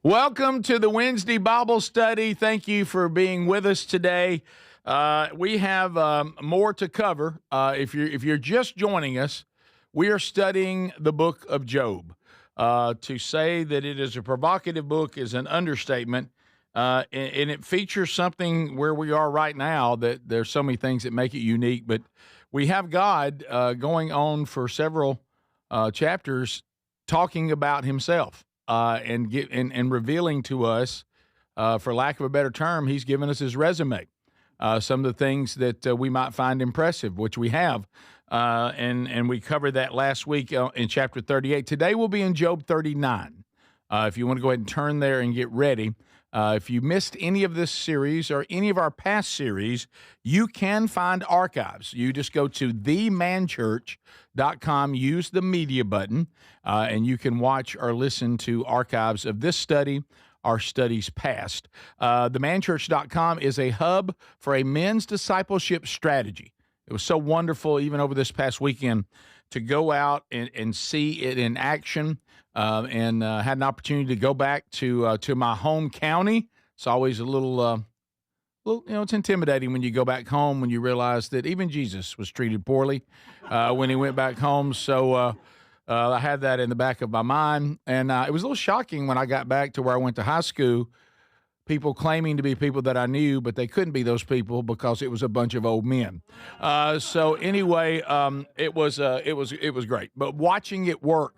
Welcome to the Wednesday Bible study. Thank you for being with us today. We have more to cover. If you're just joining us, we are studying the book of Job. To say that it is a provocative book is an understatement, and it features something where we are right now that there's so many things that make it unique. But we have God going on for several chapters talking about Himself and revealing to us, for lack of a better term, He's given us His resume. Some of the things that we might find impressive, which we have, and we covered that last week in chapter 38. Today we'll be in Job 39. If you want to go ahead and turn there and get ready. If you missed any of this series or any of our past series, you can find archives. You just go to themanchurch.com, use the media button, and you can watch or listen to archives of this study, our studies past. Themanchurch.com is a hub for a men's discipleship strategy. It was so wonderful, even over this past weekend, to go out and see it in action, and had an opportunity to go back to my home county. It's always a little, it's intimidating when you go back home when you realize that even Jesus was treated poorly when he went back home. So I had that in the back of my mind, and it was a little shocking when I got back to where I went to high school. People claiming to be people that I knew, but they couldn't be those people because it was a bunch of old men. So anyway, it was great. But watching it work.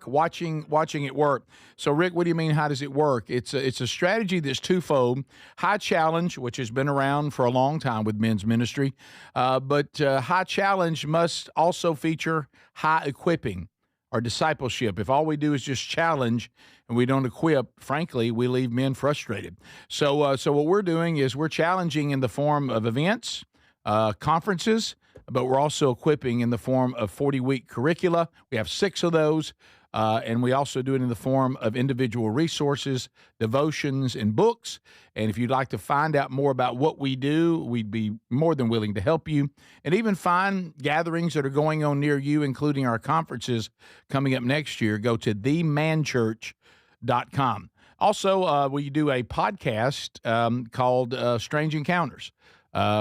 So Rick, what do you mean? How does it work? It's a strategy that's twofold: high challenge, which has been around for a long time with men's ministry, but high challenge must also feature high equipping or discipleship. If all we do is just challenge and we don't equip, frankly, we leave men frustrated. So what we're doing is we're challenging in the form of events, conferences, but we're also equipping in the form of 40-week curricula. We have 6 of those, and we also do it in the form of individual resources, devotions, and books. And if you'd like to find out more about what we do, we'd be more than willing to help you, and even find gatherings that are going on near you, including our conferences coming up next year. Go to themanchurch.com. Also, we do a podcast called Strange Encounters.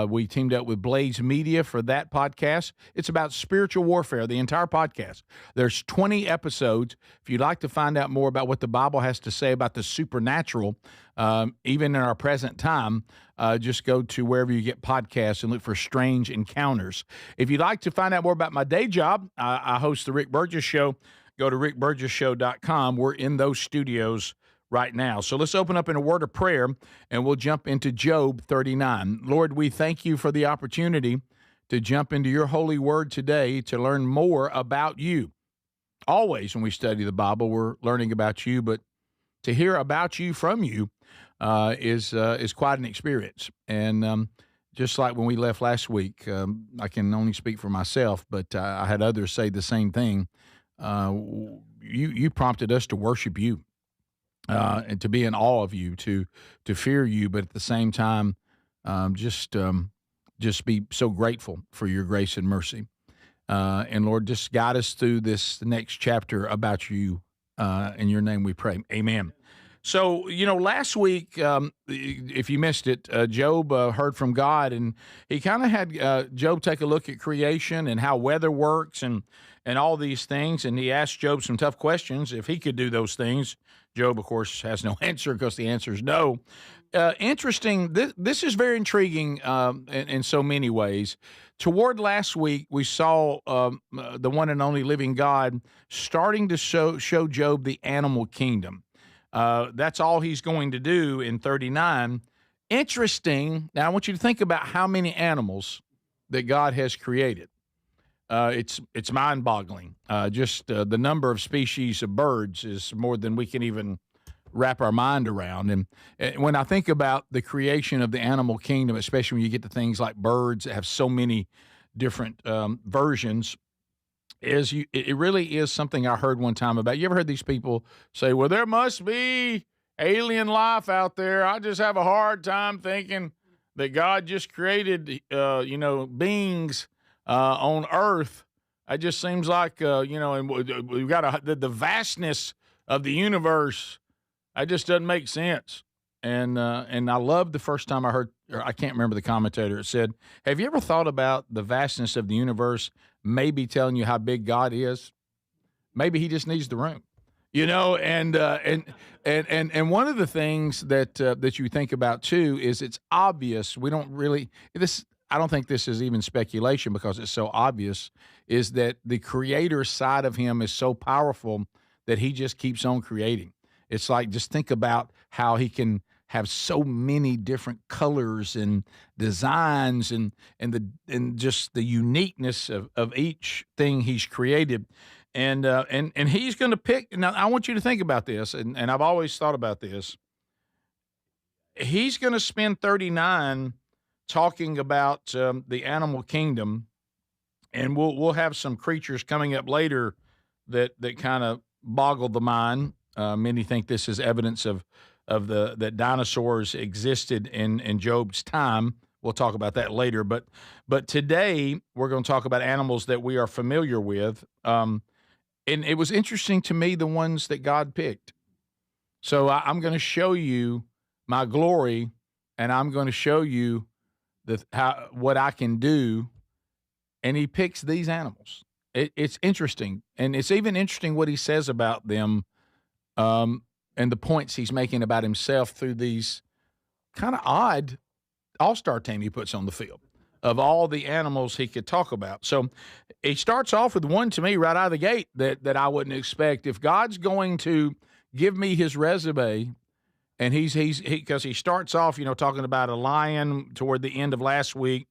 We teamed up with Blaze Media for that podcast. It's about spiritual warfare, the entire podcast. There's 20 episodes. If you'd like to find out more about what the Bible has to say about the supernatural, even in our present time, just go to wherever you get podcasts and look for Strange Encounters. If you'd like to find out more about my day job, I host the Rick Burgess Show. Go to rickburgessshow.com. We're in those studios right now. So let's open up in a word of prayer, and we'll jump into Job 39. Lord, we thank you for the opportunity to jump into your holy word today to learn more about you. Always when we study the Bible, we're learning about you, but to hear about you from you is quite an experience. And just like when we left last week, I can only speak for myself, but I had others say the same thing. You prompted us to worship you. And to be in awe of you, to fear you, but at the same time, just be so grateful for your grace and mercy. And Lord, just guide us through this next chapter about you. In your name we pray. Amen. So, last week, if you missed it, Job heard from God, and he kind of had Job take a look at creation and how weather works and all these things. And he asked Job some tough questions. If he could do those things, Job, of course, has no answer because the answer is no. Interesting. This is very intriguing in so many ways. Toward last week, we saw the one and only living God starting to show Job the animal kingdom. That's all he's going to do in 39. Interesting. Now, I want you to think about how many animals that God has created. It's mind-boggling. Just the number of species of birds is more than we can even wrap our mind around. And when I think about the creation of the animal kingdom, especially when you get to things like birds that have so many different versions, it really is something I heard one time about. You ever heard these people say, well, there must be alien life out there. I just have a hard time thinking that God just created, beings on Earth. It just seems like, and we've got the vastness of the universe. That just doesn't make sense. And I loved the first time I heard, or I can't remember the commentator. It said, "Have you ever thought about the vastness of the universe? Maybe telling you how big God is. Maybe He just needs the room." You know, and one of the things that you think about too is it's obvious. We don't really this. I don't think this is even speculation because it's so obvious. Is that the creator side of Him is so powerful that He just keeps on creating. It's like just think about how He can have so many different colors and designs and just the uniqueness of each thing He's created and he's going to pick. Now, I want you to think about this, and I've always thought about this. He's going to spend 39 talking about the animal kingdom, and we'll have some creatures coming up later that kind of boggle the mind. Many think this is evidence of the that dinosaurs existed in Job's time. We'll talk about that later, but today we're going to talk about animals that we are familiar with. And it was interesting to me the ones that God picked. So I'm going to show you my glory, and I'm going to show you what I can do. And He picks these animals. It's interesting, and it's even interesting what He says about them, and the points He's making about Himself through these kind of odd all-star team He puts on the field of all the animals He could talk about. So He starts off with one to me right out of the gate that I wouldn't expect. If God's going to give me His resume, and because he starts off, talking about a lion toward the end of last week.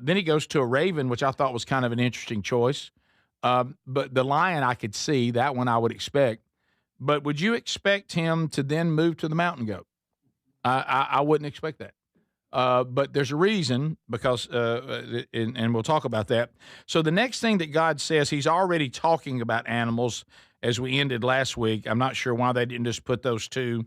Then He goes to a raven, which I thought was kind of an interesting choice. But the lion I could see, that one I would expect. But would you expect Him to then move to the mountain goat? I wouldn't expect that. But there's a reason because, and we'll talk about that. So the next thing that God says, He's already talking about animals as we ended last week. I'm not sure why they didn't just put those two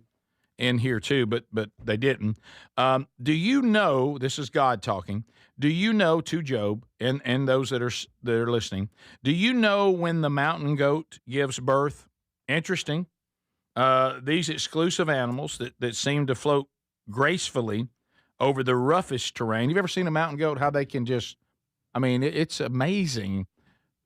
in here too, but they didn't. Do you know, this is God talking, do you know to Job and those that are listening, do you know when the mountain goat gives birth? Interesting. These exclusive animals that seem to float gracefully over the roughest terrain. You've ever seen a mountain goat, how they can just, it's amazing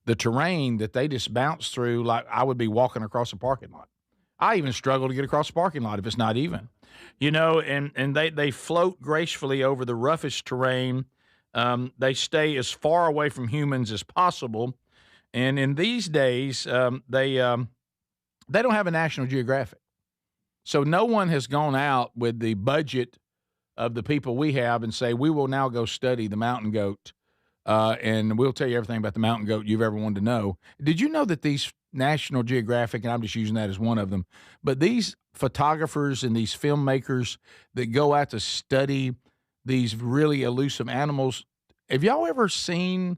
the terrain that they just bounce through like I would be walking across a parking lot. I even struggle to get across a parking lot if it's not even, and they float gracefully over the roughest terrain. They stay as far away from humans as possible. And in these days, they don't have a National Geographic. So no one has gone out with the budget of the people we have and say, we will now go study the mountain goat, and we'll tell you everything about the mountain goat you've ever wanted to know. Did you know that these National Geographic, and I'm just using that as one of them, but these photographers and these filmmakers that go out to study these really elusive animals, have y'all ever seen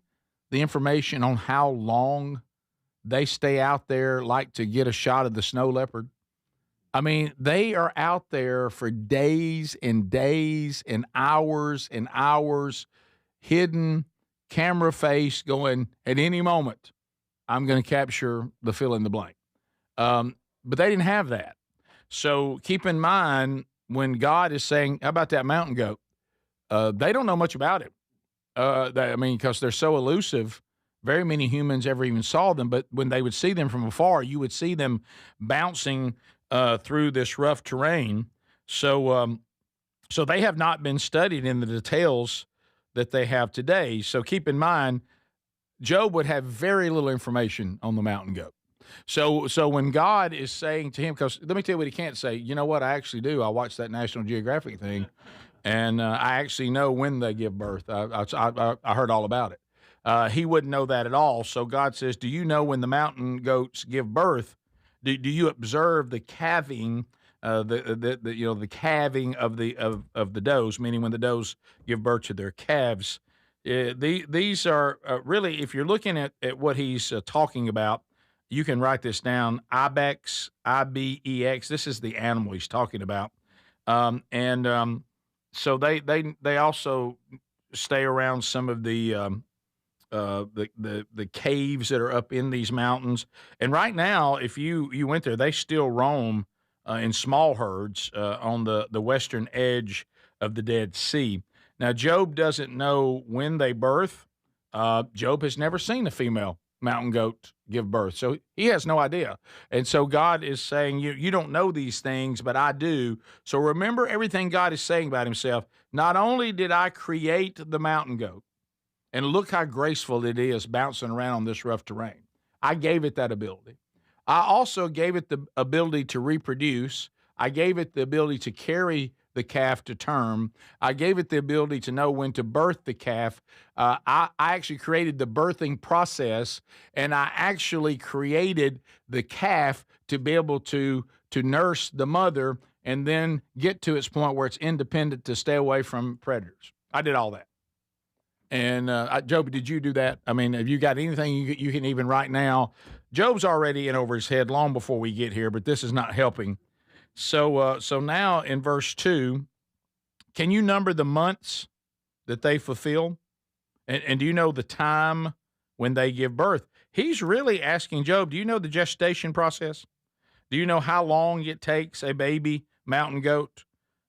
the information on how long they stay out there like to get a shot of the snow leopard? They are out there for days and days and hours, hidden, camera face, going, at any moment, I'm going to capture the fill in the blank. But they didn't have that. So keep in mind, when God is saying, how about that mountain goat? They don't know much about it. Because they're so elusive, very many humans ever even saw them. But when they would see them from afar, you would see them bouncing through this rough terrain. So they have not been studied in the details that they have today. So keep in mind, Job would have very little information on the mountain goat. So when God is saying to him, because let me tell you what He can't say. You know what? I actually do. I watched that National Geographic thing, and I actually know when they give birth. I heard all about it. He wouldn't know that at all. So God says, do you know when the mountain goats give birth? Do you observe the calving, the calving of the does, meaning when the does give birth to their calves? These are really, if you're looking at what He's talking about, you can write this down. Ibex, IBEX. This is the animal He's talking about, so they also stay around some of the caves that are up in these mountains. And right now, if you went there, they still roam in small herds on the western edge of the Dead Sea. Now, Job doesn't know when they birth. Job has never seen a female mountain goat give birth, so he has no idea. And so God is saying, you don't know these things, but I do. So remember everything God is saying about himself. Not only did I create the mountain goat, and look how graceful it is bouncing around on this rough terrain. I gave it that ability. I also gave it the ability to reproduce. I gave it the ability to carry the calf to term. I gave it the ability to know when to birth the calf. I actually created the birthing process, and I actually created the calf to be able to nurse the mother and then get to its point where it's independent to stay away from predators. I did all that. And Job, did you do that? I mean, have you got anything you can even right now? Job's already in over his head long before we get here, but this is not helping. So now in verse 2, can you number the months that they fulfill? And do you know the time when they give birth? He's really asking Job, do you know the gestation process? Do you know how long it takes a baby mountain goat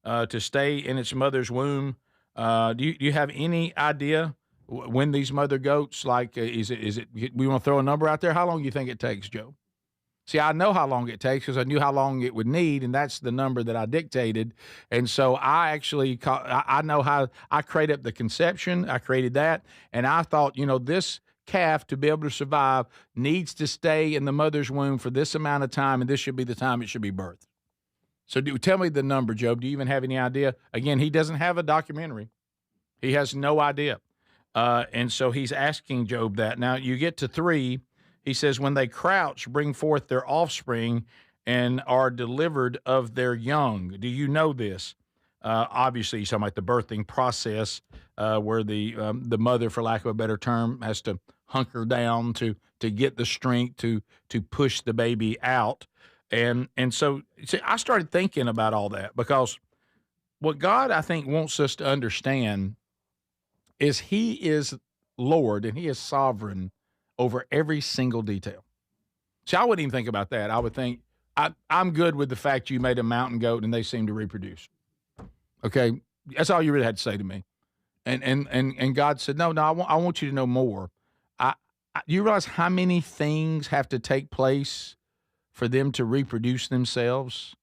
to stay in its mother's womb? Do you have any idea when these mother goats, like, is it, we want to throw a number out there? How long do you think it takes, Joe? See, I know how long it takes because I knew how long it would need, and that's the number that I dictated. And so I actually, I know how I create up the conception. I created that, and I thought, this calf, to be able to survive, needs to stay in the mother's womb for this amount of time, and this should be the time it should be birthed. So tell me the number, Job. Do you even have any idea? Again, he doesn't have a documentary. He has no idea. And so he's asking Job that. Now, you get to 3. He says, when they crouch, bring forth their offspring and are delivered of their young. Do you know this? Obviously, he's talking about the birthing process where the mother, for lack of a better term, has to hunker down to get the strength to push the baby out. And so see, I started thinking about all that because what God, I think, wants us to understand is he is Lord and he is sovereign over every single detail. See, I wouldn't even think about that. I would think, I'm good with the fact you made a mountain goat and they seem to reproduce. Okay? That's all you really had to say to me. And God said, no, I want you to know more. You realize how many things have to take place for them to reproduce themselves?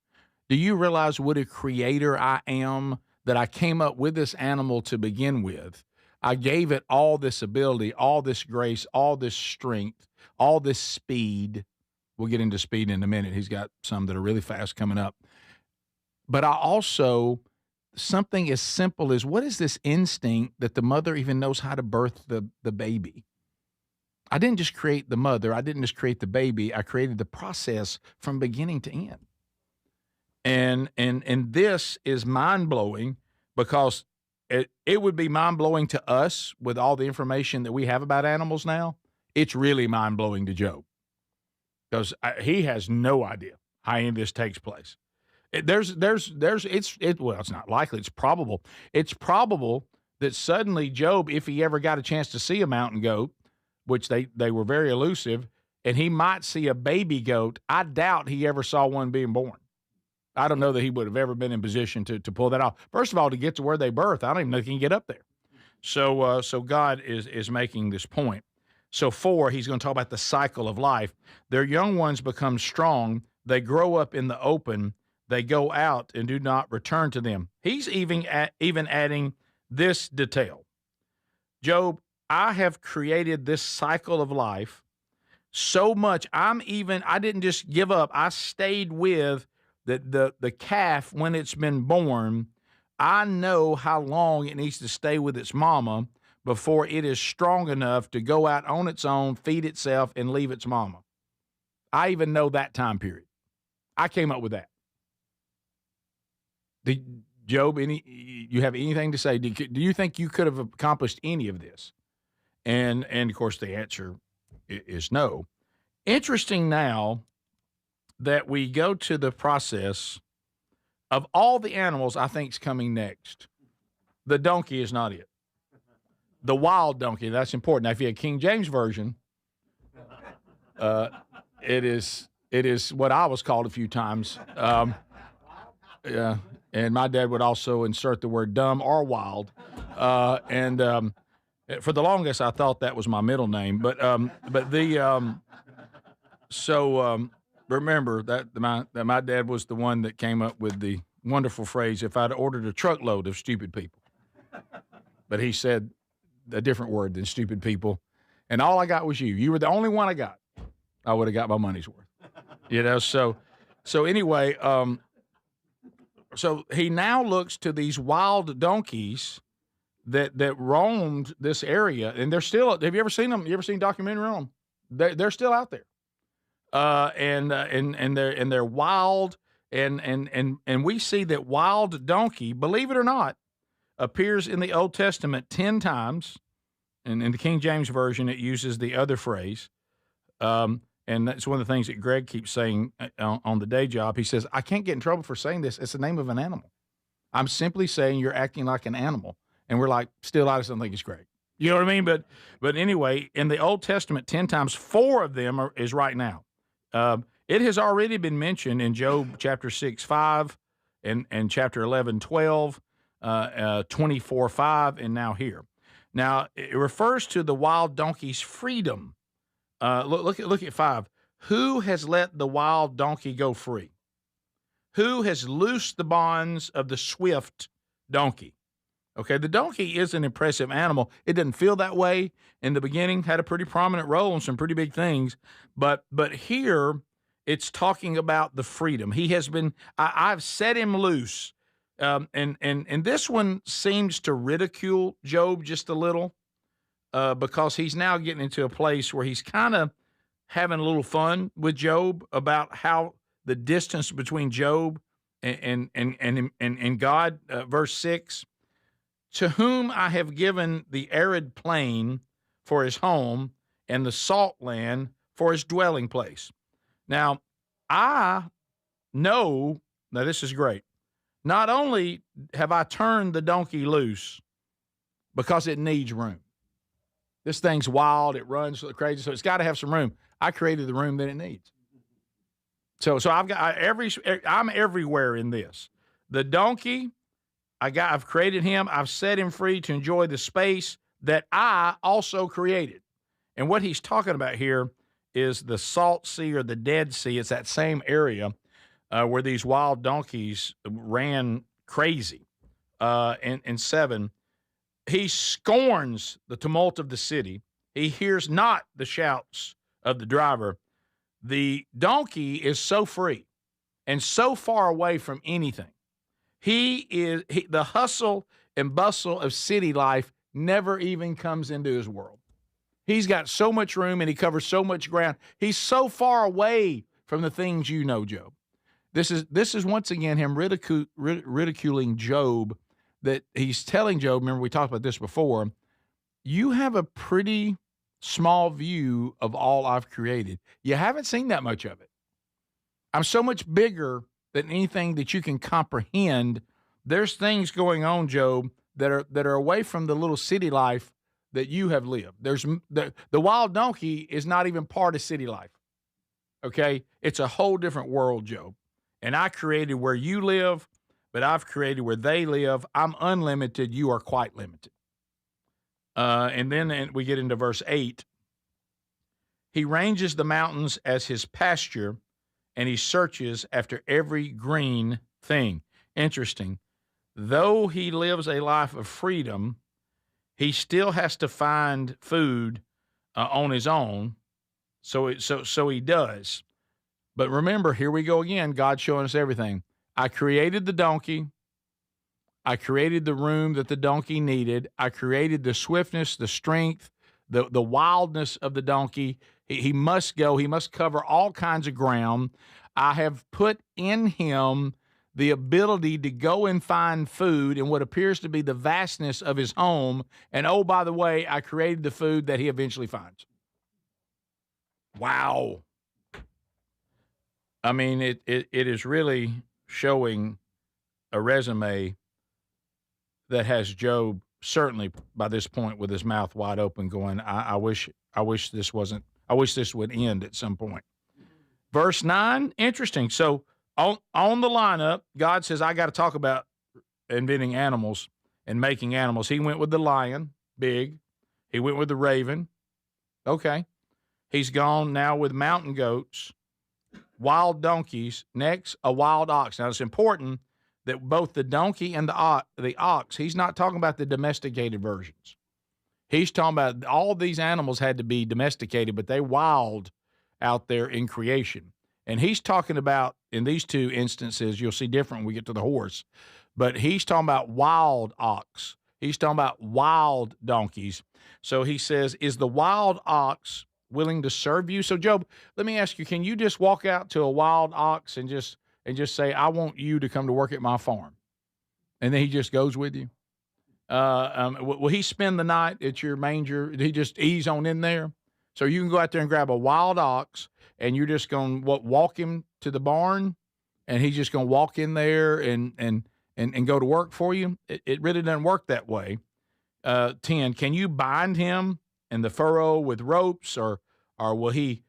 Do you realize what a creator I am, that I came up with this animal to begin with? I gave it all this ability, all this grace, all this strength, all this speed. We'll get into speed in a minute. He's got some that are really fast coming up. But I also, something as simple as, what is this instinct that the mother even knows how to birth the baby? I didn't just create the mother. I didn't just create the baby. I created the process from beginning to end. And this is mind-blowing because it would be mind-blowing to us with all the information that we have about animals now. It's really mind-blowing to Job because he has no idea how any of this takes place. Well, it's not likely. It's probable. It's probable that suddenly Job, if he ever got a chance to see a mountain goat, which they were very elusive, and he might see a baby goat, I doubt he ever saw one being born. I don't know that he would have ever been in position to pull that off. First of all, to get to where they birth, I don't even know if he can get up there. So God is making this point. So 4, he's going to talk about the cycle of life. Their young ones become strong. They grow up in the open. They go out and do not return to them. He's even adding this detail. Job, I have created this cycle of life so much. I didn't just give up. I stayed with the calf when it's been born. I know how long it needs to stay with its mama before it is strong enough to go out on its own, feed itself, and leave its mama. I even know that time period. I came up with that. Job, you have anything to say? Do you think you could have accomplished any of this? And of course, the answer is no. Interesting now that we go to the process of all the animals I think is coming next. The donkey is not it. The wild donkey, that's important. Now, if you have King James Version, it is It is what I was called a few times. Yeah, and my dad would also insert the word dumb or wild. And for the longest, I thought that was my middle name. So remember that my dad was the one that came up with the wonderful phrase, if I'd ordered a truckload of stupid people. But he said a different word than stupid people. And all I got was you. You were the only one I got. I would have got my money's worth. So anyway, so he now looks to these wild donkeys that roamed this area, and they're still. Have you ever seen them? You ever seen a documentary on them? They're still out there, and they're wild, and we see that wild donkey, believe it or not, appears in the Old Testament 10 times, and in the King James Version it uses the other phrase, and that's one of the things that Greg keeps saying on the day job. He says, "I can't get in trouble for saying this. It's the name of an animal. I'm simply saying you're acting like an animal." And we're like, still, I just don't think it's great. You know what I mean? But anyway, in the Old Testament, 10 times, 4 of them is right now. It has already been mentioned in Job chapter 6:5, and chapter 11:12, 24:5, and now here. Now, it refers to the wild donkey's freedom. Look at 5. Who has let the wild donkey go free? Who has loosed the bonds of the swift donkey? Okay, the donkey is an impressive animal. It doesn't feel that way in the beginning, had a pretty prominent role in some pretty big things. But here it's talking about the freedom. He has been, I've set him loose. And this one seems to ridicule Job just a little, because he's now getting into a place where he's kind of having a little fun with Job about how the distance between Job and God. Verse 6. To whom I have given the arid plain for his home and the salt land for his dwelling place. Now, I know, now this is great, not only have I turned the donkey loose because it needs room. This thing's wild, it runs crazy, so it's got to have some room. I created the room that it needs. So I'm everywhere in this. The donkey, I've created him. I've set him free to enjoy the space that I also created. And what he's talking about here is the Salt Sea or the Dead Sea. It's that same area where these wild donkeys ran crazy. And 7, he scorns the tumult of the city. He hears not the shouts of the driver. The donkey is so free and so far away from anything. The hustle and bustle of city life never even comes into his world. He's got so much room and he covers so much ground. He's so far away from the things you know, Job. This is once again him ridiculing Job, that he's telling Job, remember we talked about this before, you have a pretty small view of all I've created. You haven't seen that much of it. I'm so much bigger than anything that you can comprehend. There's things going on, Job, that are away from the little city life that you have lived. There's the wild donkey is not even part of city life. Okay? It's a whole different world, Job. And I created where you live, but I've created where they live. I'm unlimited. You are quite limited. And then we get into verse 8. He ranges the mountains as his pasture, and he searches after every green thing. Interesting. Though he lives a life of freedom, he still has to find food on his own. So he does. But remember, here we go again. God showing us everything. I created the donkey. I created the room that the donkey needed. I created the swiftness, the strength, the wildness of the donkey. He must go. He must cover all kinds of ground. I have put in him the ability to go and find food in what appears to be the vastness of his home. And oh, by the way, I created the food that he eventually finds. Wow. I mean, it is really showing a resume that has Job certainly by this point with his mouth wide open going, I wish this would end at some point. Verse 9, interesting. So on the lineup, God says, I got to talk about inventing animals and making animals. He went with the lion, big. He went with the raven. Okay. He's gone now with mountain goats, wild donkeys. Next, a wild ox. Now, it's important that both the donkey and the ox, he's not talking about the domesticated versions. He's talking about all these animals had to be domesticated, but they wild out there in creation. And he's talking about, in these two instances, you'll see different when we get to the horse, but he's talking about wild ox. He's talking about wild donkeys. So he says, is the wild ox willing to serve you? So Job, let me ask you, can you just walk out to a wild ox and just say, I want you to come to work at my farm? And then he just goes with you? Will he spend the night at your manger? Did he just ease on in there? So you can go out there and grab a wild ox, and you're just going to walk him to the barn, and he's just going to walk in there and go to work for you. It really doesn't work that way. 10, can you bind him in the furrow with ropes, or will he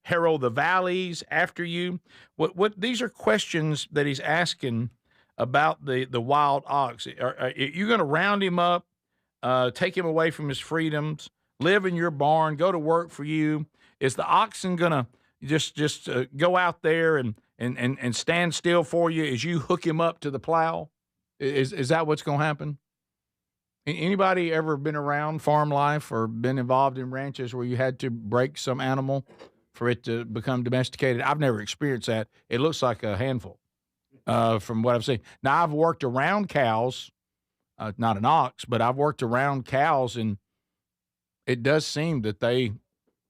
harrow the valleys after you? What these are questions that he's asking about the wild ox. Are you going to round him up, take him away from his freedoms, live in your barn, go to work for you? Is the oxen going to just go out there and stand still for you as you hook him up to the plow? Is that what's going to happen? Anybody ever been around farm life or been involved in ranches where you had to break some animal for it to become domesticated? I've never experienced that. It looks like a handful. From what I've seen. Now, I've worked around cows, not an ox, but I've worked around cows, and it does seem that they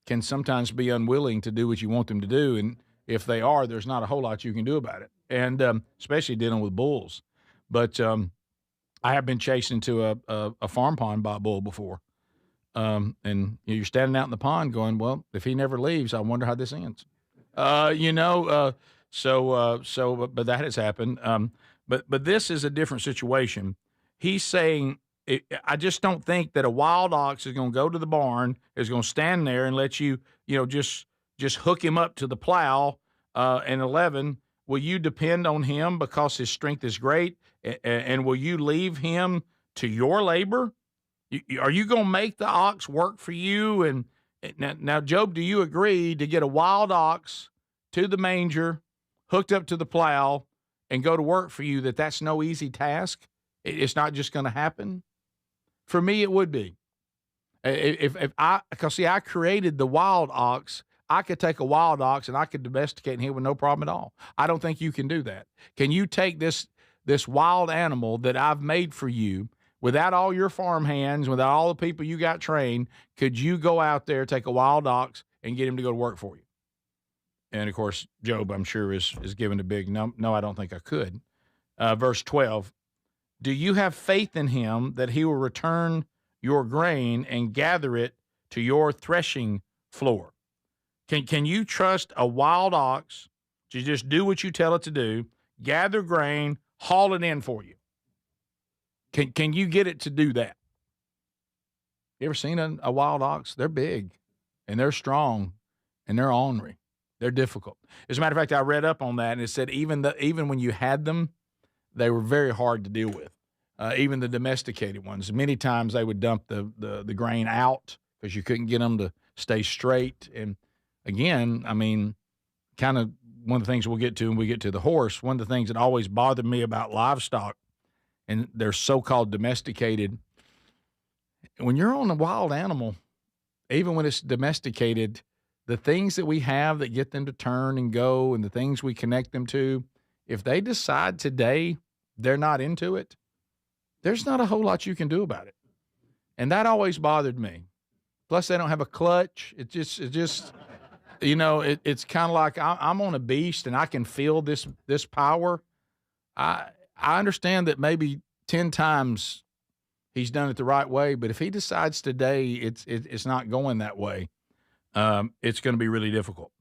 can sometimes be unwilling to do what you want them to do. And if they are, there's not a whole lot you can do about it, and especially dealing with bulls. But I have been chased into a farm pond by a bull before. And you're standing out in the pond going, well, if he never leaves, I wonder how this ends. But that has happened. But this is a different situation. He's saying, I just don't think that a wild ox is going to go to the barn, is going to stand there and let you, just hook him up to the plow. And 11, will you depend on him because his strength is great? And will you leave him to your labor? Are you going to make the ox work for you? And now, Job, do you agree to get a wild ox to the manger, hooked up to the plow, and go to work for you, that's no easy task? It's not just going to happen? For me, it would be. Because I created the wild ox. I could take a wild ox and I could domesticate him with no problem at all. I don't think you can do that. Can you take this wild animal that I've made for you without all your farm hands, without all the people you got trained? Could you go out there, take a wild ox, and get him to go to work for you? And, of course, Job, I'm sure, is given a big no, I don't think I could. Verse 12, do you have faith in him that he will return your grain and gather it to your threshing floor? Can you trust a wild ox to just do what you tell it to do, gather grain, haul it in for you? Can you get it to do that? You ever seen a wild ox? They're big, and they're strong, and they're ornery. They're difficult. As a matter of fact, I read up on that, and it said even when you had them, they were very hard to deal with. Even the domesticated ones. Many times they would dump the grain out because you couldn't get them to stay straight. And again, I mean, kind of one of the things we'll get to when we get to the horse, one of the things that always bothered me about livestock, and they're so-called domesticated, when you're on a wild animal, even when it's domesticated, the things that we have that get them to turn and go and the things we connect them to, if they decide today they're not into it, there's not a whole lot you can do about it. And that always bothered me. Plus, they don't have a clutch. It's kind of like I'm on a beast and I can feel this power. I understand that maybe 10 times he's done it the right way, but if he decides today it's not going that way, it's going to be really difficult.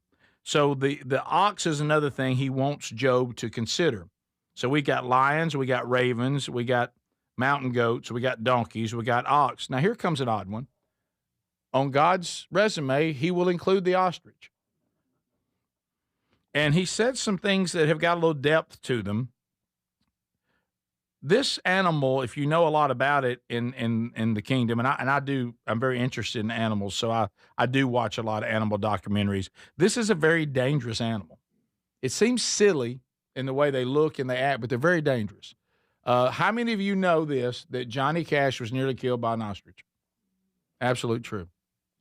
So the ox is another thing he wants Job to consider. So we got lions, we got ravens, we got mountain goats, we got donkeys, we got ox. Now here comes an odd one. On God's resume, he will include the ostrich. And he said some things that have got a little depth to them. This animal, if you know a lot about it in the kingdom, and I do, I'm very interested in animals, so I do watch a lot of animal documentaries. This is a very dangerous animal. It seems silly in the way they look and they act, but they're very dangerous. How many of you know this, that Johnny Cash was nearly killed by an ostrich? Absolutely true.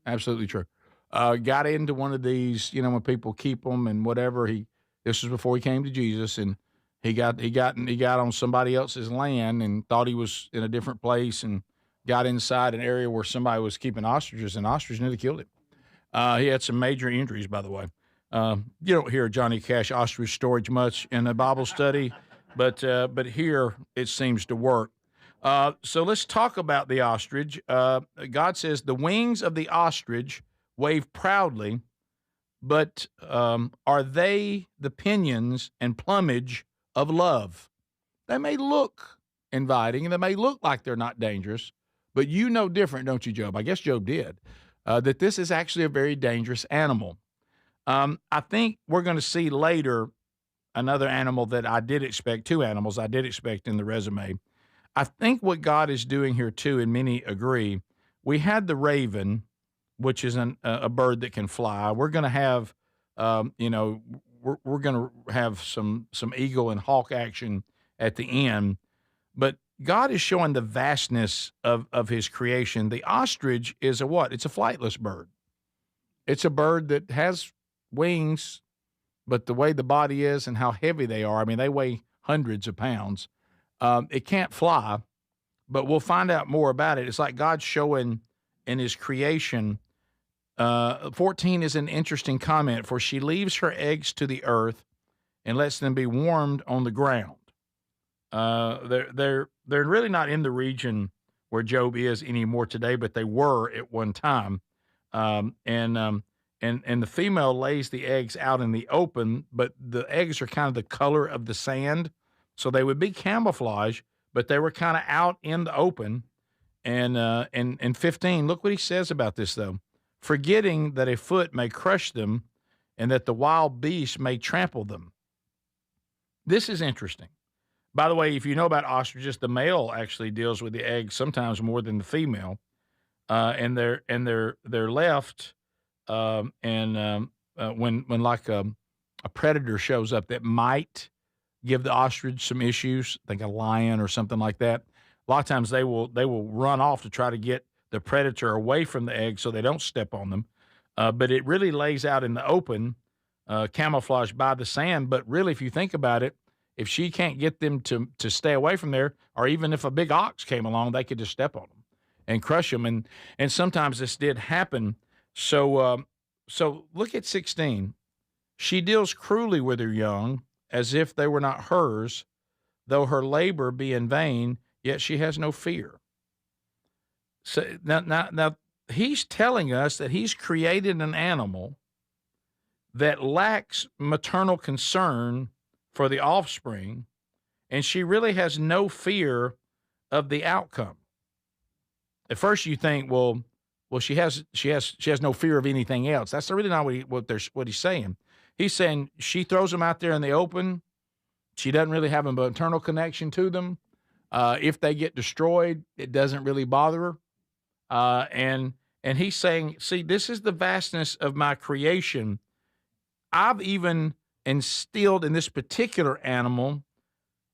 Absolutely true. Got into one of these, when people keep them and whatever. This was before he came to Jesus, and he got on somebody else's land and thought he was in a different place, and got inside an area where somebody was keeping ostriches, and ostrich nearly killed him. He had some major injuries, by the way. You don't hear Johnny Cash ostrich story much in a Bible study, but here it seems to work. So let's talk about the ostrich. God says the wings of the ostrich wave proudly, but are they the pinions and plumage of love? They may look inviting, and they may look like they're not dangerous, but you know different, don't you, Job? I guess Job did, that this is actually a very dangerous animal. I think we're going to see later another animal that I did expect, two animals I did expect in the resume. I think what God is doing here too, and many agree, we had the raven, which is a bird that can fly. We're going to have, we're going to have some eagle and hawk action at the end. But God is showing the vastness of his creation. The ostrich is a what? It's a flightless bird. It's a bird that has wings, but the way the body is and how heavy they are, I mean, they weigh hundreds of pounds. It can't fly, but we'll find out more about it. It's like God's showing in his creation. 14 is an interesting comment, for she leaves her eggs to the earth and lets them be warmed on the ground. They're really not in the region where Job is anymore today, but they were at one time. And the female lays the eggs out in the open, but the eggs are kind of the color of the sand. So they would be camouflage, but they were kind of out in the open. And 15, look what he says about this, though. Forgetting that a foot may crush them and that the wild beast may trample them. This is interesting. By the way, if you know about ostriches, the male actually deals with the eggs sometimes more than the female. And they're left, when like a predator shows up that might give the ostrich some issues, think a lion or something like that. A lot of times they will run off to try to get the predator away from the egg so they don't step on them. But it really lays out in the open, camouflaged by the sand. But really, if you think about it, if she can't get them to stay away from there, or even if a big ox came along, they could just step on them and crush them. And sometimes this did happen. So look at 16. She deals cruelly with her young, as if they were not hers, though her labor be in vain, yet she has no fear. So now he's telling us that he's created an animal that lacks maternal concern for the offspring, and she really has no fear of the outcome. At first you think, well, she has no fear of anything else. That's really not what he's saying. He's saying she throws them out there in the open. She doesn't really have a maternal connection to them. If they get destroyed, it doesn't really bother her. And he's saying, see, this is the vastness of my creation. I've even instilled in this particular animal,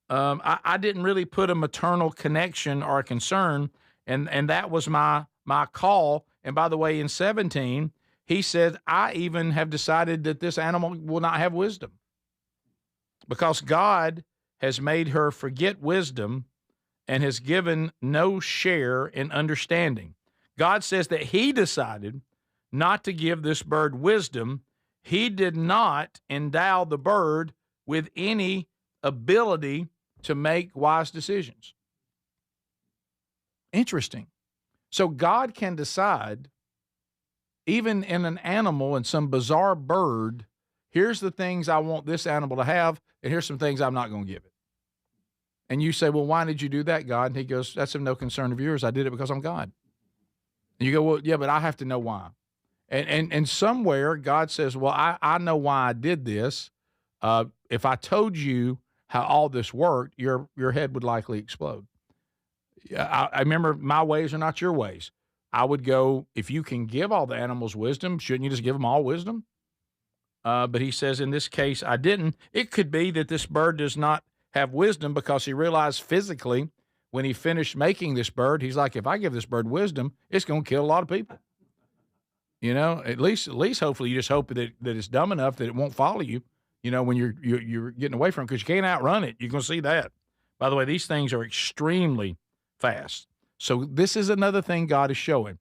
I didn't really put a maternal connection or a concern, and that was my call. And by the way, in 17, he said, I even have decided that this animal will not have wisdom, because God has made her forget wisdom and has given no share in understanding. God says that he decided not to give this bird wisdom. He did not endow the bird with any ability to make wise decisions. Interesting. So God can decide, even in an animal and some bizarre bird, here's the things I want this animal to have, and here's some things I'm not going to give it. And you say, well, why did you do that, God? And he goes, that's of no concern of yours. I did it because I'm God. And you go, well, yeah, but I have to know why. And somewhere God says, well, I know why I did this, If I told you how all this worked, your head would likely explode. I remember my ways are not your ways. I would go, if you can give all the animals wisdom, shouldn't you just give them all wisdom? But he says, in this case, I didn't. It could be that this bird does not have wisdom because he realized physically when he finished making this bird, he's like, if I give this bird wisdom, it's going to kill a lot of people. At least hopefully you just hope that it's dumb enough that it won't follow you, when you're getting away from it, because you can't outrun it. You're going to see that. By the way, these things are extremely fast. So this is another thing God is showing.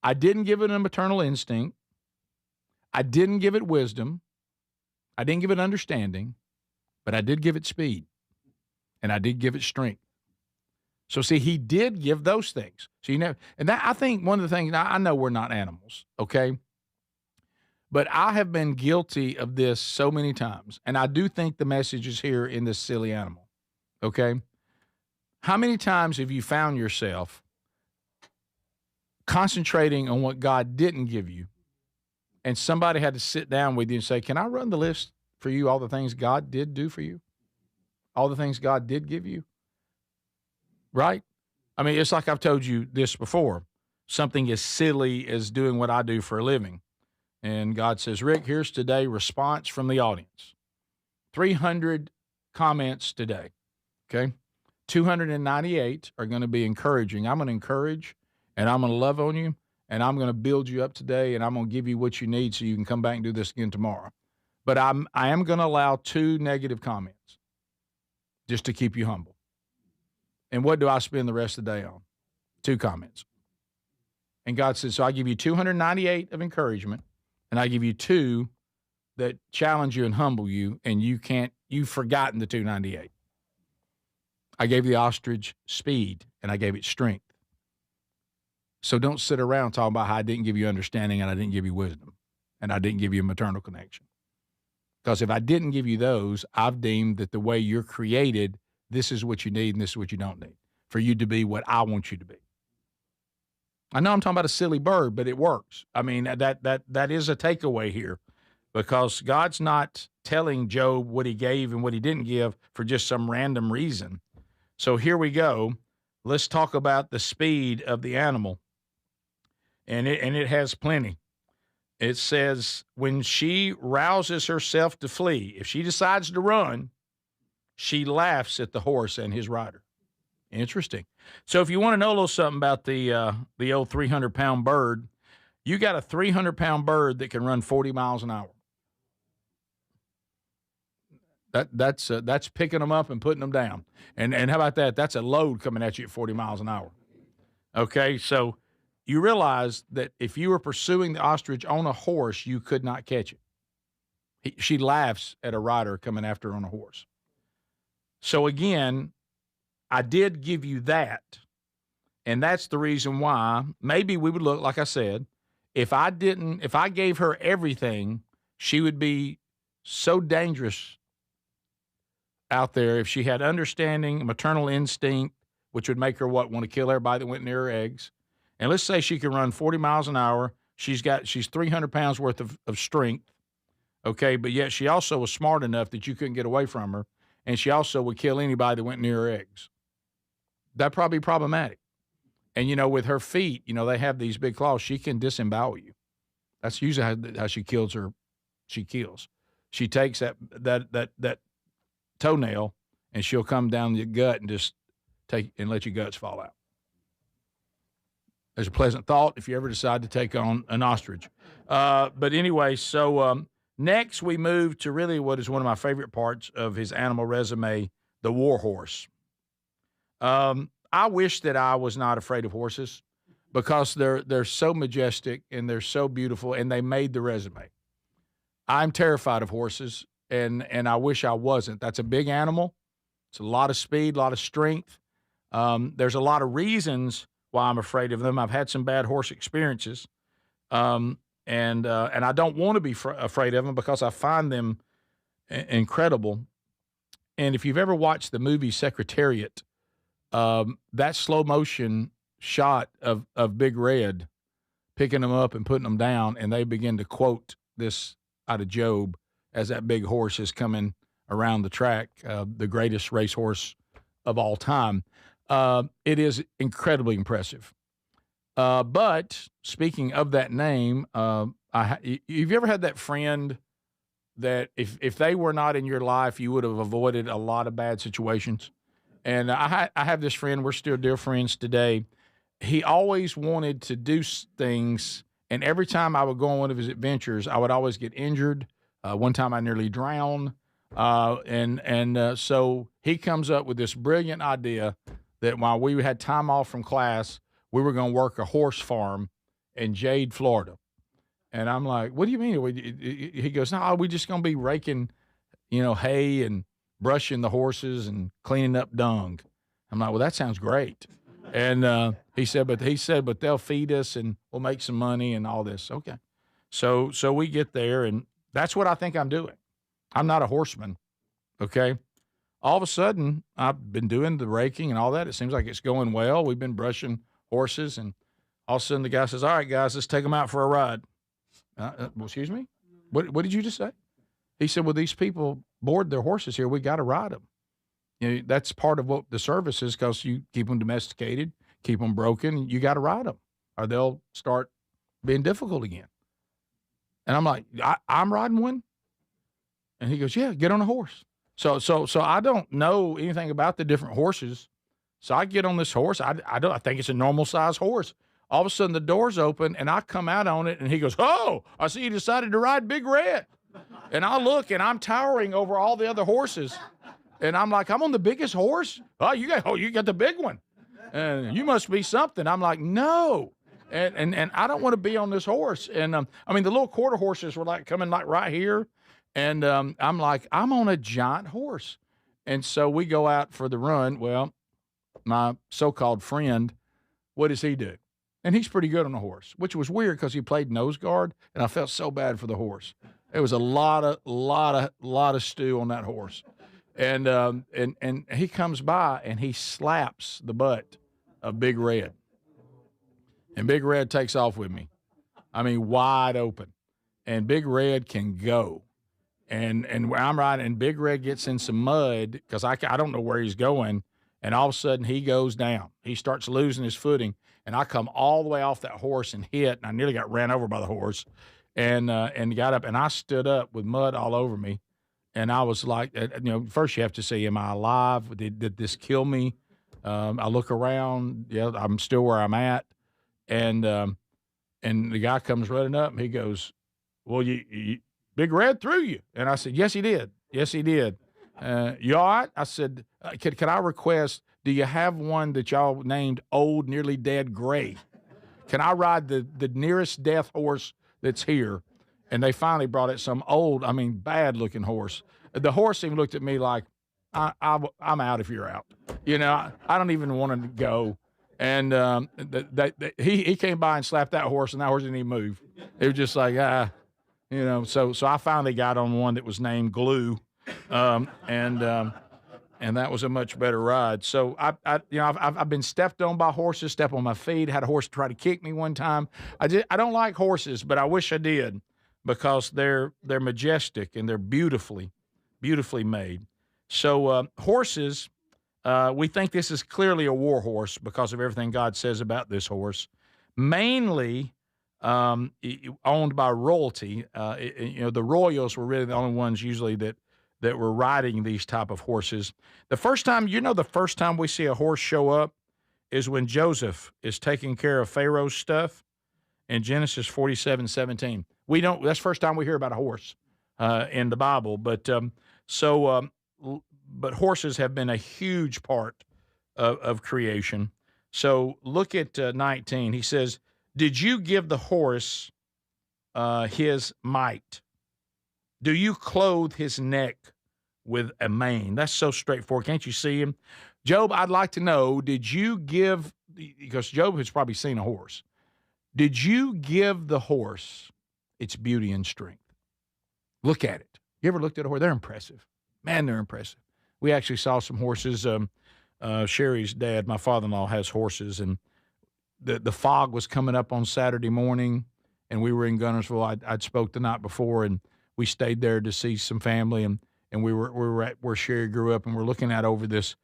I didn't give it a maternal instinct. I didn't give it wisdom. I didn't give it understanding, but I did give it speed, and I did give it strength. So see, he did give those things. So and that, I think one of the things, I know we're not animals, okay? But I have been guilty of this so many times, and I do think the message is here in this silly animal, okay? How many times have you found yourself concentrating on what God didn't give you, and somebody had to sit down with you and say, can I run the list for you, all the things God did do for you? All the things God did give you? Right? I mean, it's like I've told you this before. Something as silly as doing what I do for a living. And God says, Rick, here's today response from the audience. 300 comments today, okay? 298 are going to be encouraging. I'm going to encourage, and I'm going to love on you, and I'm going to build you up today, and I'm going to give you what you need so you can come back and do this again tomorrow. But I am going to allow 2 negative comments just to keep you humble. And what do I spend the rest of the day on? 2 comments. And God says, so I give you 298 of encouragement, and I give you 2 that challenge you and humble you, and you've forgotten the 298. I gave the ostrich speed, and I gave it strength. So don't sit around talking about how I didn't give you understanding, and I didn't give you wisdom, and I didn't give you a maternal connection. Because if I didn't give you those, I've deemed that the way you're created, this is what you need and this is what you don't need for you to be what I want you to be. I know I'm talking about a silly bird, but it works. I mean, that is a takeaway here, because God's not telling Job what he gave and what he didn't give for just some random reason. So here we go. Let's talk about the speed of the animal. And it has plenty. It says, when she rouses herself to flee, if she decides to run, she laughs at the horse and his rider. Interesting. So if you want to know a little something about the old 300-pound bird, you got a 300-pound bird that can run 40 miles an hour. That's picking them up and putting them down. And how about that? That's a load coming at you at 40 miles an hour. Okay, so you realize that if you were pursuing the ostrich on a horse, you could not catch it. She laughs at a rider coming after her on a horse. So again, I did give you that, and that's the reason why maybe we would look, like I said, if I gave her everything, she would be so dangerous out there if she had understanding, maternal instinct, which would make her want to kill everybody that went near her eggs. And let's say she can run 40 miles an hour. She's 300 pounds worth of strength. Okay. But yet she also was smart enough that you couldn't get away from her. And she also would kill anybody that went near her eggs. That'd probably be problematic. And, with her feet, they have these big claws. She can disembowel you. That's usually how she kills her. She kills. She takes that toenail, and she'll come down your gut and just let your guts fall out. There's a pleasant thought if you ever decide to take on an ostrich. But anyway, so next we move to really what is one of my favorite parts of his animal resume, the war horse. I wish that I was not afraid of horses, because they're so majestic and they're so beautiful, and they made the resume. I'm terrified of horses, and I wish I wasn't. That's a big animal. It's a lot of speed, a lot of strength. There's a lot of reasons why I'm afraid of them. I've had some bad horse experiences, and I don't want to be afraid of them because I find them incredible. And if you've ever watched the movie Secretariat, that slow motion shot of Big Red picking them up and putting them down, and they begin to quote this out of Job as that big horse is coming around the track, the greatest racehorse of all time. It is incredibly impressive. But speaking of that name, have you ever had that friend that if they were not in your life, you would have avoided a lot of bad situations? And I have this friend. We're still dear friends today. He always wanted to do things, and every time I would go on one of his adventures, I would always get injured. One time I nearly drowned. So he comes up with this brilliant idea that while we had time off from class, we were going to work a horse farm in Jade, Florida. And I'm like, what do you mean? He goes, no, we're just going to be raking, hay and brushing the horses and cleaning up dung. I'm like, well, that sounds great. And he said, but they'll feed us and we'll make some money and all this. Okay. So we get there, and that's what I think I'm doing. I'm not a horseman. Okay. All of a sudden, I've been doing the raking and all that. It seems like it's going well. We've been brushing horses, and all of a sudden the guy says, all right, guys, let's take them out for a ride. Excuse me? What did you just say? He said, well, these people board their horses here. We got to ride them. That's part of what the service is, because you keep them domesticated, keep them broken. You got to ride them, or they'll start being difficult again. And I'm like, I'm riding one? And he goes, yeah, get on a horse. So I don't know anything about the different horses. So I get on this horse. I think it's a normal size horse. All of a sudden the doors open and I come out on it, and he goes, oh, I see you decided to ride Big Red. And I look, and I'm towering over all the other horses. And I'm like, I'm on the biggest horse? Oh, you got the big one. And you must be something. I'm like, no. And I don't want to be on this horse. And the little quarter horses were like coming like right here. And I'm like, I'm on a giant horse. And so we go out for the run. Well, my so-called friend, what does he do? And he's pretty good on a horse, which was weird because he played nose guard, and I felt so bad for the horse. There was a lot of stew on that horse. And he comes by and he slaps the butt of Big Red. And Big Red takes off with me. Wide open. And Big Red can go. And I'm riding, and Big Red gets in some mud because I don't know where he's going. And all of a sudden he goes down. He starts losing his footing. And I come all the way off that horse and hit, and I nearly got ran over by the horse. And got up, and I stood up with mud all over me. And I was like, first you have to say, am I alive? Did this kill me? I look around. Yeah, I'm still where I'm at. And the guy comes running up, and he goes, well, you Big Red threw you. And I said, yes, he did. Yes, he did. You all right? I said, can I request, do you have one that y'all named Old Nearly Dead Gray? Can I ride the nearest death horse that's here? And they finally brought it some old, bad-looking horse. The horse even looked at me like, I'm out if you're out. I don't even want to go. And he came by and slapped that horse, and that horse didn't even move. It was just like, So I finally got on one that was named Glue, and that was a much better ride. So I've been stepped on by horses, step on my feet. Had a horse try to kick me one time. I don't like horses, but I wish I did, because they're majestic and they're beautifully made. So horses, we think this is clearly a war horse because of everything God says about this horse. Mainly owned by royalty. The royals were really the only ones usually that were riding these type of horses. The first time we see a horse show up is when Joseph is taking care of Pharaoh's stuff in Genesis 47:17. That's the first time we hear about a horse in the Bible. But horses have been a huge part of creation. So look at 19. He says, did you give the horse his might? Do you clothe his neck with a mane? That's so straightforward. Can't you see him? Job, I'd like to know, did you give, because Job has probably seen a horse, did you give the horse its beauty and strength? Look at it. You ever looked at a horse? They're impressive. Man, they're impressive. We actually saw some horses. Sherry's dad, my father-in-law, has horses, and the fog was coming up on Saturday morning, and we were in Gunnersville. I'd spoke the night before, and we stayed there to see some family, and and we were at where Sherry grew up, and we're looking out over this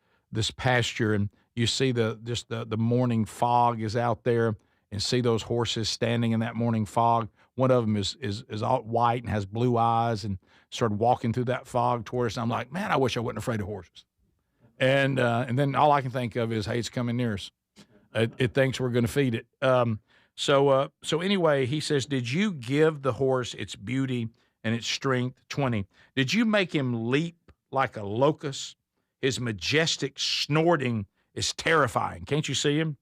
pasture, and you see the morning fog is out there, and see those horses standing in that morning fog. One of them is all white and has blue eyes, and started walking through that fog towards us. I'm like, man, I wish I wasn't afraid of horses. And then all I can think of is, hey, it's coming near us. It thinks we're going to feed it. So anyway, he says, did you give the horse its beauty and its strength? 20. Did you make him leap like a locust? His majestic snorting is terrifying. Can't you see him?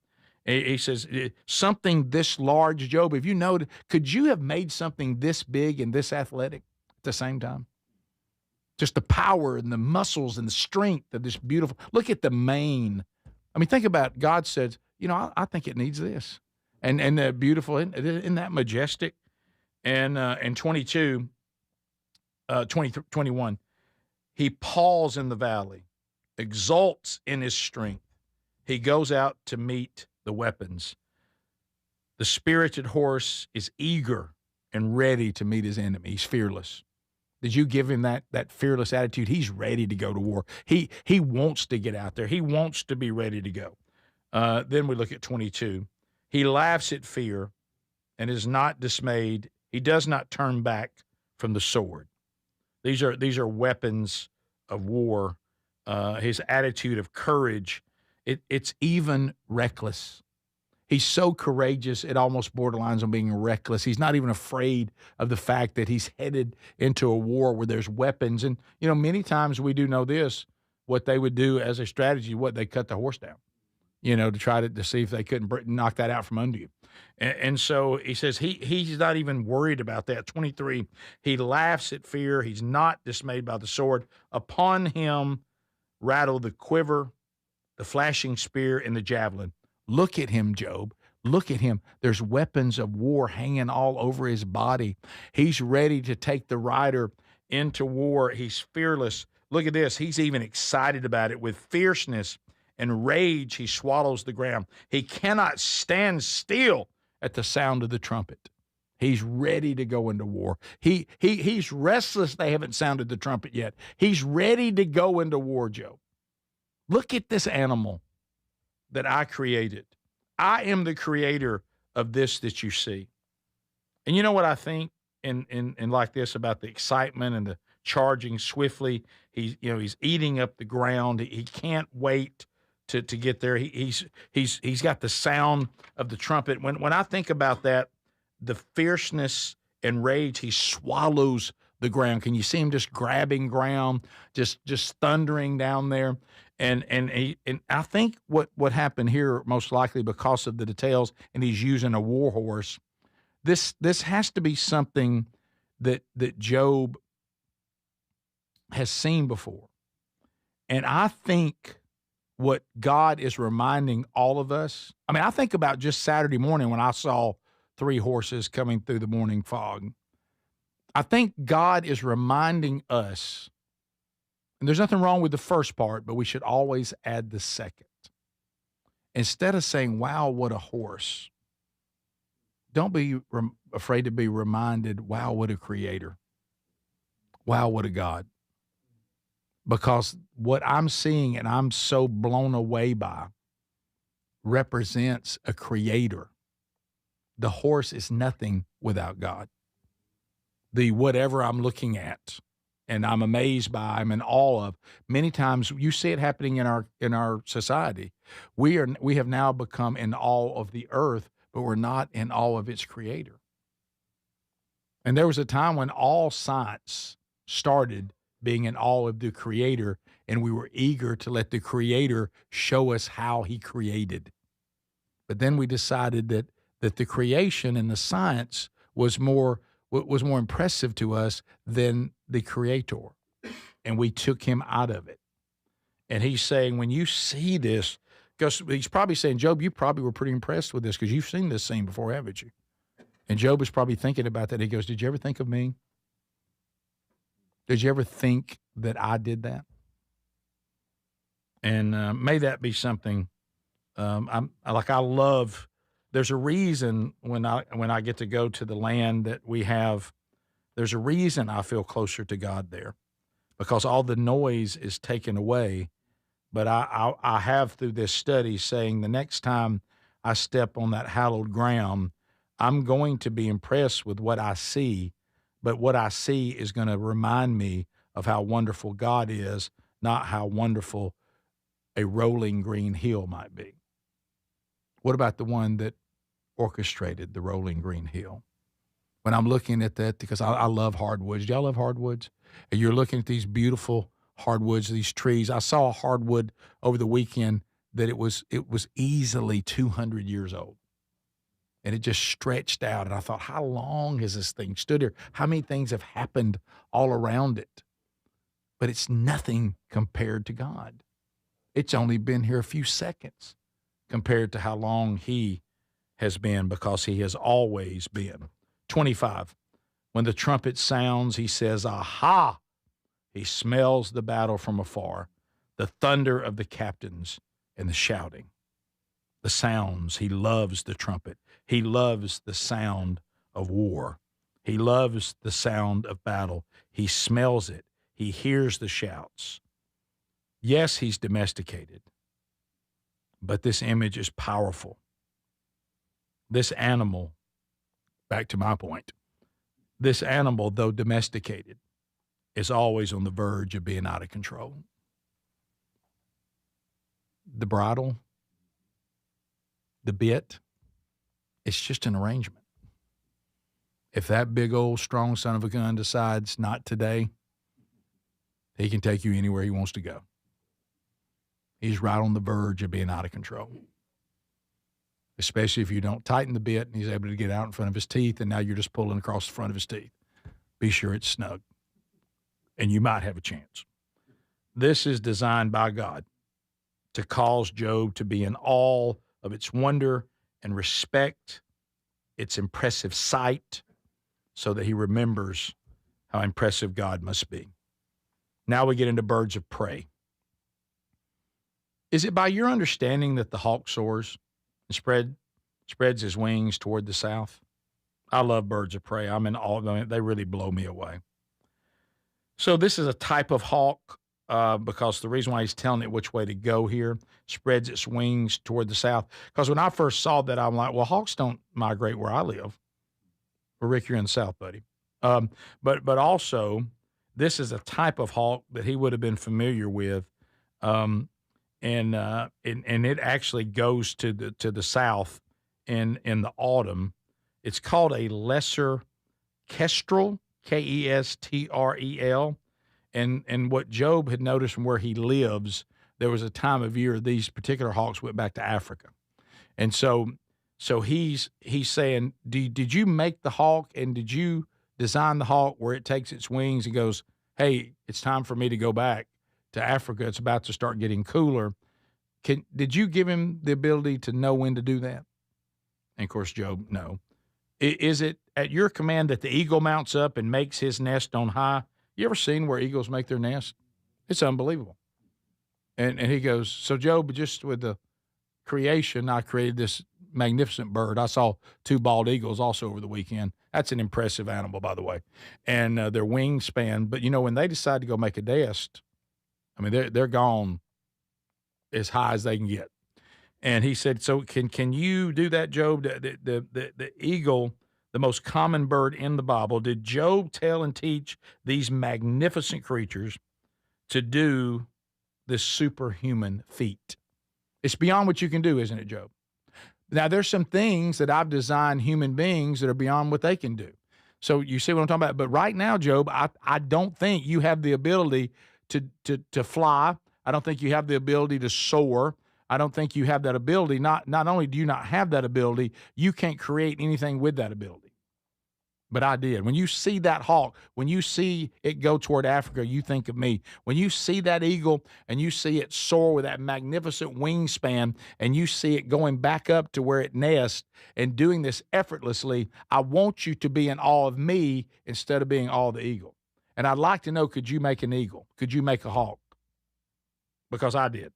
He says, something this large, Job, if you noted, could you have made something this big and this athletic at the same time? Just the power and the muscles and the strength of this beautiful, look at the mane. I mean, think about it. God says, I think it needs this. And beautiful, isn't that majestic? And 22, 21, he paws in the valley, exults in his strength. He goes out to meet the weapons. The spirited horse is eager and ready to meet his enemy. He's fearless. Did you give him that fearless attitude? He's ready to go to war. He wants to get out there. He wants to be ready to go. Then we look at 22. He laughs at fear and is not dismayed. He does not turn back from the sword. These are weapons of war. His attitude of courage, it's even reckless. He's so courageous, it almost borderlines on being reckless. He's not even afraid of the fact that he's headed into a war where there's weapons. And, many times we do know this, what they would do as a strategy, they cut the horse down, to try to see if they couldn't knock that out from under you. And so he says he's not even worried about that. 23, he laughs at fear. He's not dismayed by the sword. Upon him rattle the quiver, the flashing spear, and the javelin. Look at him, Job. Look at him. There's weapons of war hanging all over his body. He's ready to take the rider into war. He's fearless. Look at this. He's even excited about it. With fierceness and rage, he swallows the ground. He cannot stand still at the sound of the trumpet. He's ready to go into war. He's restless. They haven't sounded the trumpet yet. He's ready to go into war, Job. Look at this animal that I created. I am the creator of this that you see. And you know what I think in like this about the excitement and the charging swiftly? He's eating up the ground. He can't wait to get there. He's got the sound of the trumpet. When I think about that, the fierceness and rage, he swallows the ground. Can you see him just grabbing ground, just thundering down there? And I think what happened here, most likely because of the details, and he's using a war horse, this has to be something that Job has seen before. And I think what God is reminding all of us, I think about just Saturday morning when I saw 3 horses coming through the morning fog. I think God is reminding us, and there's nothing wrong with the first part, but we should always add the second. Instead of saying, wow, what a horse, don't be afraid to be reminded, wow, what a creator. Wow, what a God. Because what I'm seeing and I'm so blown away by represents a creator. The horse is nothing without God. The whatever I'm looking at and I'm amazed by, I'm in awe of. Many times you see it happening in our society. We have now become in awe of the earth, but we're not in awe of its creator. And there was a time when all science started being in awe of the creator, and we were eager to let the creator show us how he created. But then we decided that the creation and the science was more impressive to us than the creator, and we took him out of it. And he's saying, when you see this, because he's probably saying, Job, you probably were pretty impressed with this because you've seen this scene before, haven't you? And Job is probably thinking about that. He goes, did you ever think of me? Did you ever think that I did that? And may that be something. I love. There's a reason when I get to go to the land that we have. There's a reason I feel closer to God there, because all the noise is taken away. But I have through this study saying the next time I step on that hallowed ground, I'm going to be impressed with what I see, but what I see is going to remind me of how wonderful God is, not how wonderful a rolling green hill might be. What about the one that orchestrated the rolling green hill? When I'm looking at that, because I love hardwoods. Do y'all love hardwoods? And you're looking at these beautiful hardwoods, these trees. I saw a hardwood over the weekend that it was easily 200 years old. And it just stretched out. And I thought, how long has this thing stood here? How many things have happened all around it? But it's nothing compared to God. It's only been here a few seconds compared to how long he has been, because he has always been. 25, when the trumpet sounds, he says, aha! He smells the battle from afar, the thunder of the captains and the shouting. The sounds, he loves the trumpet. He loves the sound of war. He loves the sound of battle. He smells it. He hears the shouts. Yes, he's domesticated, but this image is powerful. This animal, back to my point, this animal, though domesticated, is always on the verge of being out of control. The bridle, the bit, it's just an arrangement. If that big old strong son of a gun decides not today, he can take you anywhere he wants to go. He's right on the verge of being out of control. Especially if you don't tighten the bit and he's able to get out in front of his teeth, and now you're just pulling across the front of his teeth. Be sure it's snug, and you might have a chance. This is designed by God to cause Job to be in awe of its wonder and respect, its impressive sight, so that he remembers how impressive God must be. Now we get into birds of prey. Is it by your understanding that the hawk soars and spreads his wings toward the south? I love birds of prey. I'm in awe of them. They really blow me away. So this is a type of hawk, because the reason why he's telling it which way to go here, spreads its wings toward the south. Because when I first saw that, I'm like, well, hawks don't migrate where I live. Well, Rick, you're in the south, buddy. But also, this is a type of hawk that he would have been familiar with. And it actually goes to the south in the autumn. It's called a lesser kestrel, Kestrel. And what Job had noticed from where he lives, there was a time of year these particular hawks went back to Africa. And so he's saying, did you make the hawk, and did you design the hawk where it takes its wings and goes, hey, it's time for me to go back to Africa. It's about to start getting cooler. Did you give him the ability to know when to do that? And of course, Job, no. Is it at your command that the eagle mounts up and makes his nest on high? You ever seen where eagles make their nest? It's unbelievable. And he goes, so Job, just with the creation, I created this magnificent bird. I saw 2 bald eagles also over the weekend. That's an impressive animal, by the way. And their wingspan. But, when they decide to go make a nest, I mean, they're gone as high as they can get. And he said, so can you do that, Job? The eagle, the most common bird in the Bible, did Job tell and teach these magnificent creatures to do this superhuman feat? It's beyond what you can do, isn't it, Job? Now, there's some things that I've designed human beings that are beyond what they can do. So you see what I'm talking about? But right now, Job, I don't think you have the ability to fly. I don't think you have the ability to soar. I don't think you have that ability. Not only do you not have that ability, you can't create anything with that ability. But I did. When you see that hawk, when you see it go toward Africa, you think of me. When you see that eagle and you see it soar with that magnificent wingspan and you see it going back up to where it nests and doing this effortlessly, I want you to be in awe of me instead of being in awe of the eagle. And I'd like to know, could you make an eagle? Could you make a hawk? Because I did.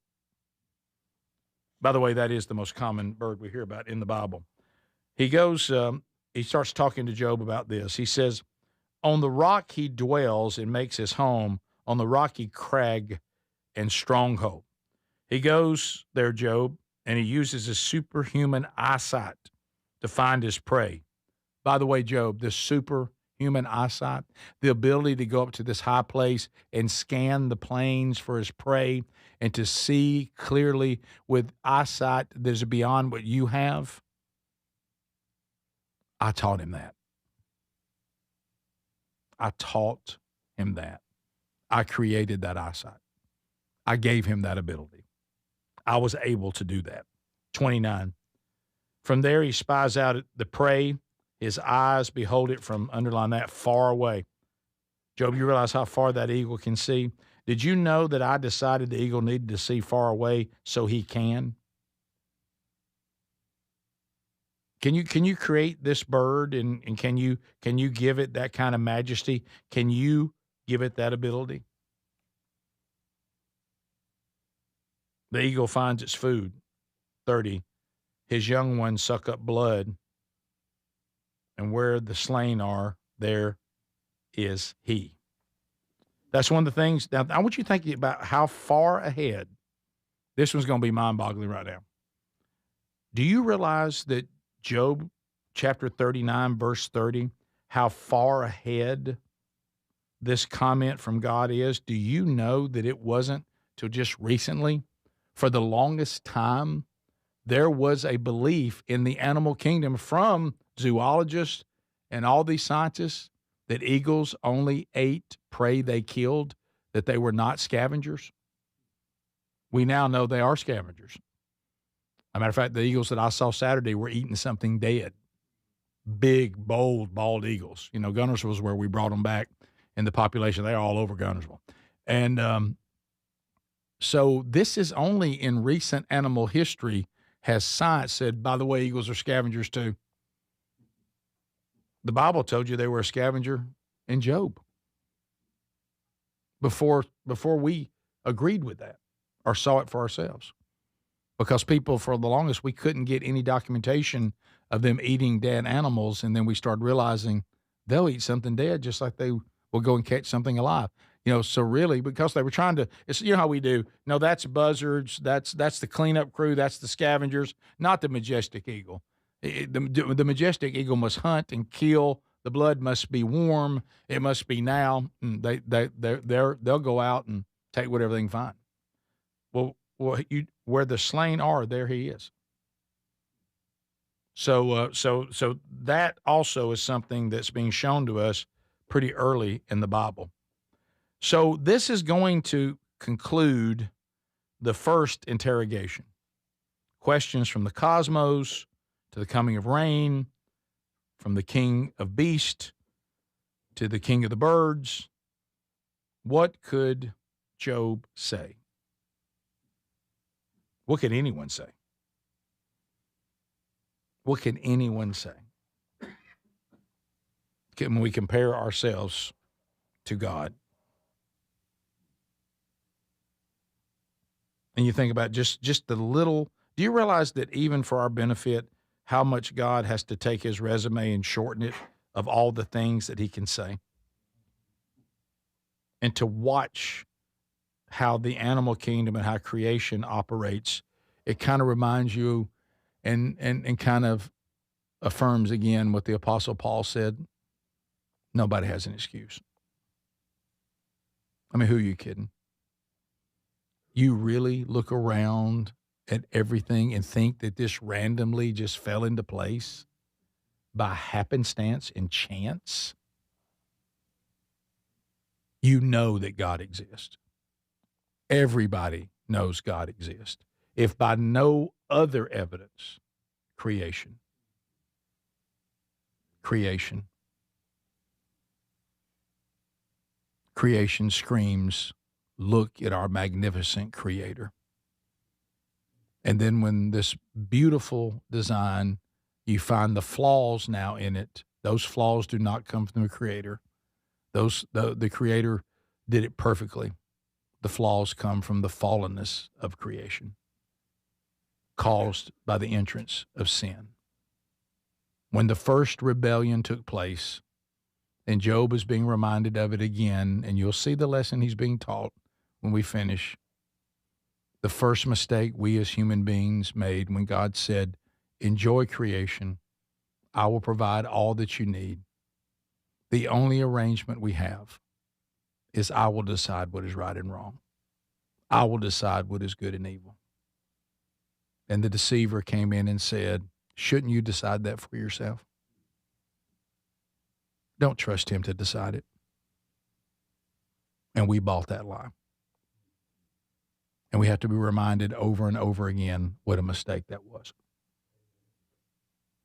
By the way, that is the most common bird we hear about in the Bible. He goes, he starts talking to Job about this. He says, on the rock he dwells and makes his home, on the rocky crag and stronghold. He goes there, Job, and he uses his superhuman eyesight to find his prey. By the way, Job, this superhuman eyesight, the ability to go up to this high place and scan the plains for his prey and to see clearly with eyesight that is beyond what you have, I taught him that. I taught him that. I created that eyesight. I gave him that ability. I was able to do that. 29. From there, he spies out the prey. His eyes behold it from, underline that, far away. Job, you realize how far that eagle can see? Did you know that I decided the eagle needed to see far away so he can? Can you create this bird and can you give it that kind of majesty? Can you give it that ability? The eagle finds its food. 30. His young ones suck up blood, and where the slain are, there is he. That's one of the things. Now, I want you to think about how far ahead. This one's going to be mind-boggling right now. Do you realize that Job chapter 39, verse 30, how far ahead this comment from God is? Do you know that it wasn't till just recently? For the longest time, there was a belief in the animal kingdom from zoologists and all these scientists that eagles only ate prey they killed, that they were not scavengers. We now know they are scavengers. As a matter of fact, the eagles that I saw Saturday were eating something dead. Big, bold, bald eagles. You know, Gunnersville was where we brought them back in the population. They're all over Gunnersville. And so this is only in recent animal history has science said, by the way, eagles are scavengers too. The Bible told you they were a scavenger in Job before we agreed with that or saw it for ourselves. Because people, for the longest, we couldn't get any documentation of them eating dead animals, and then we started realizing they'll eat something dead just like they will go and catch something alive. You know, so really, because they were trying to, it's, you know how we do, no, that's buzzards, that's the cleanup crew, that's the scavengers, not the majestic eagle. The majestic eagle must hunt and kill. The blood must be warm. It must be now. They'll go out and take whatever they can find. Well, where the slain are, there he is. So that also is something that's being shown to us pretty early in the Bible. So this is going to conclude the first interrogation. Questions from the cosmos to the coming of rain, from the king of beasts to the king of the birds. What could Job say? What could anyone say? What can anyone say? Can we compare ourselves to God? And you think about just the little, do you realize that even for our benefit, how much God has to take his resume and shorten it of all the things that he can say? And to watch how the animal kingdom and how creation operates, it kind of reminds you and kind of affirms again what the Apostle Paul said. Nobody has an excuse. I mean, who are you kidding? You really look around at everything and think that this randomly just fell into place by happenstance and chance? You know that God exists. Everybody knows God exists. If by no other evidence, creation. Creation screams, look at our magnificent Creator. And then when this beautiful design, you find the flaws now in it, those flaws do not come from the Creator. The Creator did it perfectly. The flaws come from the fallenness of creation, caused by the entrance of sin. When the first rebellion took place, And Job is being reminded of it again, and you'll see the lesson he's being taught when we finish. The first mistake we as human beings made when God said, enjoy creation, I will provide all that you need. The only arrangement we have is I will decide what is right and wrong. I will decide what is good and evil. And the deceiver came in and said, shouldn't you decide that for yourself? Don't trust him to decide it. And we bought that lie. And we have to be reminded over and over again what a mistake that was.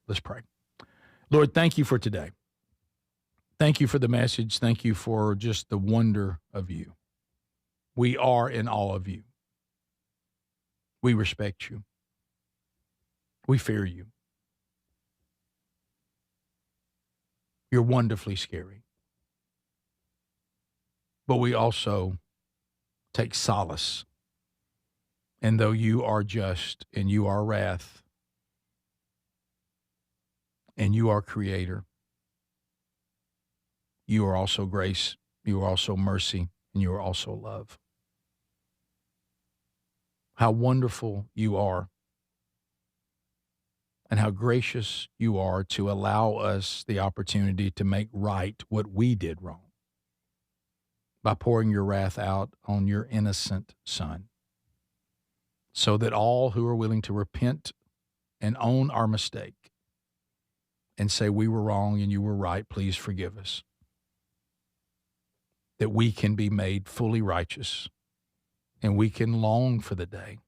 Let's pray. Lord, thank you for today. Thank you for the message. Thank you for just the wonder of you. We are in awe of you. We respect you. We fear you. You're wonderfully scary. But we also take solace. And though you are just and you are wrath and you are creator, you are also grace, you are also mercy, and you are also love. How wonderful you are and how gracious you are to allow us the opportunity to make right what we did wrong by pouring your wrath out on your innocent Son, so that all who are willing to repent and own our mistake and say we were wrong and you were right, please forgive us, that we can be made fully righteous and we can long for the day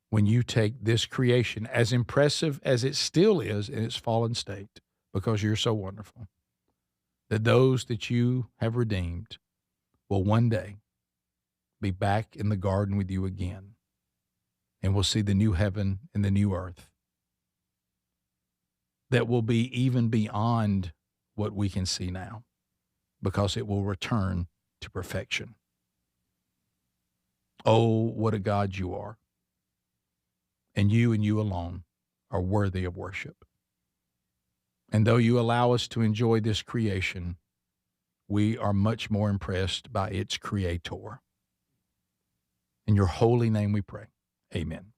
when you take this creation, as impressive as it still is in its fallen state, because you're so wonderful, that those that you have redeemed will one day be back in the garden with you again, and we'll see the new heaven and the new earth that will be even beyond what we can see now, because it will return to perfection. Oh, what a God you are. And you alone are worthy of worship. And though you allow us to enjoy this creation, we are much more impressed by its creator. In your holy name we pray. Amen.